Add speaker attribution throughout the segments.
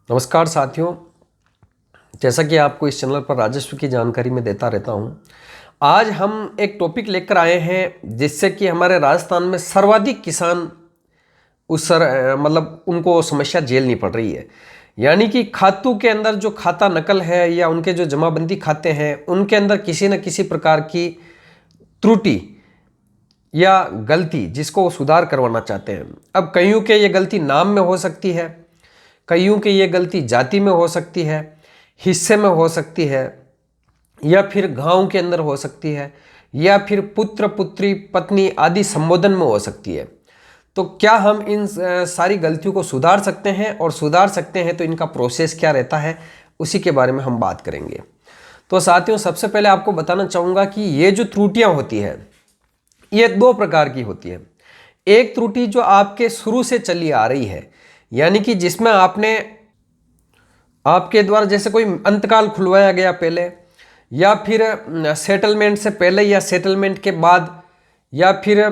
Speaker 1: नमस्कार साथियों, जैसा कि आपको इस चैनल पर राजस्व की जानकारी मैं देता रहता हूँ। आज हम एक टॉपिक लेकर आए हैं जिससे कि हमारे राजस्थान में सर्वाधिक किसान मतलब उनको समस्या झेलनी पड़ रही है। यानी कि खातों के अंदर जो खाता नकल है या उनके जो जमाबंदी खाते हैं उनके अंदर किसी न किसी प्रकार की त्रुटि या गलती जिसको वो सुधार करवाना चाहते हैं। अब कईयों के ये गलती नाम में हो सकती है, कईयों की ये गलती जाति में हो सकती है, हिस्से में हो सकती है, या फिर गांव के अंदर हो सकती है, या फिर पुत्र पुत्री पत्नी आदि संबोधन में हो सकती है। तो क्या हम इन सारी गलतियों को सुधार सकते हैं, और सुधार सकते हैं तो इनका प्रोसेस क्या रहता है, उसी के बारे में हम बात करेंगे। तो साथियों, सबसे पहले आपको बताना चाहूँगा कि ये जो त्रुटियाँ होती है ये दो प्रकार की होती है। एक त्रुटि जो आपके शुरू से चली आ रही है, यानी कि जिसमें आपके द्वारा जैसे कोई अंतकाल खुलवाया गया पहले, या फिर सेटलमेंट से पहले या सेटलमेंट के बाद, या फिर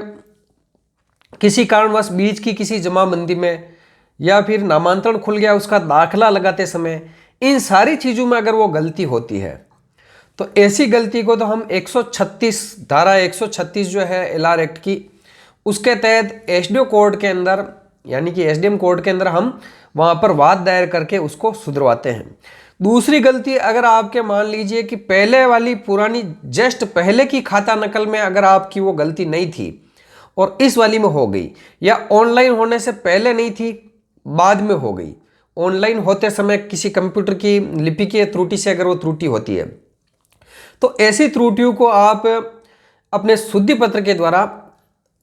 Speaker 1: किसी कारणवश बीच की किसी जमाबंदी में, या फिर नामांतरण खुल गया उसका दाखला लगाते समय, इन सारी चीज़ों में अगर वो गलती होती है तो ऐसी गलती को तो हम 136 धारा 136 जो है एलआर एक्ट की, उसके तहत एसडीओ कोर्ट के अंदर यानी कि एसडीएम कोर्ट के अंदर हम वहाँ पर वाद दायर करके उसको सुधरवाते हैं। दूसरी गलती, अगर आपके मान लीजिए कि पहले वाली पुरानी जस्ट पहले की खाता नकल में अगर आपकी वो गलती नहीं थी और इस वाली में हो गई, या ऑनलाइन होने से पहले नहीं थी बाद में हो गई, ऑनलाइन होते समय किसी कंप्यूटर की लिपि की त्रुटि से अगर वो त्रुटि होती है, तो ऐसी त्रुटियों को आप अपने शुद्धि पत्र के द्वारा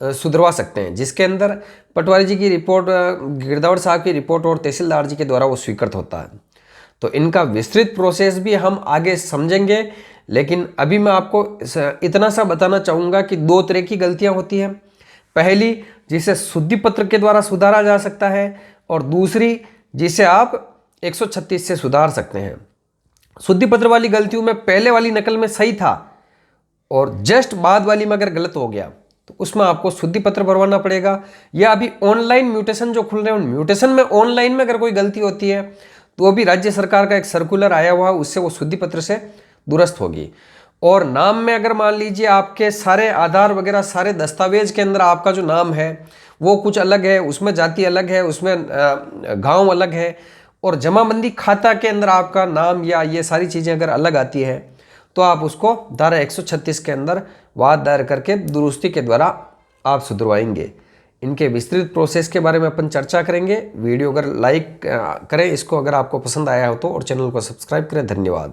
Speaker 1: सुधरवा सकते हैं, जिसके अंदर पटवारी जी की रिपोर्ट, गिरदावर साहब की रिपोर्ट और तहसीलदार जी के द्वारा वो स्वीकृत होता है। तो इनका विस्तृत प्रोसेस भी हम आगे समझेंगे, लेकिन अभी मैं आपको इतना सा बताना चाहूँगा कि दो तरह की गलतियाँ होती हैं। पहली, जिसे शुद्धि पत्र के द्वारा सुधारा जा सकता है, और दूसरी जिसे आप 136 से सुधार सकते हैं। शुद्धि पत्र वाली गलतियों में पहले वाली नकल में सही था और जस्ट बाद वाली में अगर गलत हो गया तो उसमें आपको शुद्धि पत्र भरवाना पड़ेगा, या अभी ऑनलाइन म्यूटेशन जो खुल रहे हैं उन म्यूटेशन में ऑनलाइन में अगर कोई गलती होती है तो वो भी राज्य सरकार का एक सर्कुलर आया हुआ, उससे वो शुद्धि पत्र से दुरुस्त होगी। और नाम में अगर मान लीजिए आपके सारे आधार वगैरह सारे दस्तावेज के अंदर आपका जो नाम है वो कुछ अलग है, उसमें जाति अलग है, उसमें गांव अलग है, और जमाबंदी खाता के अंदर आपका नाम या ये सारी चीज़ें अगर अलग आती है तो आप उसको धारा 136 के अंदर वाद दायर करके दुरुस्ती के द्वारा आप सुधरवाएंगे। इनके विस्तृत प्रोसेस के बारे में अपन चर्चा करेंगे। वीडियो अगर लाइक करें इसको, अगर आपको पसंद आया हो तो, और चैनल को सब्सक्राइब करें। धन्यवाद।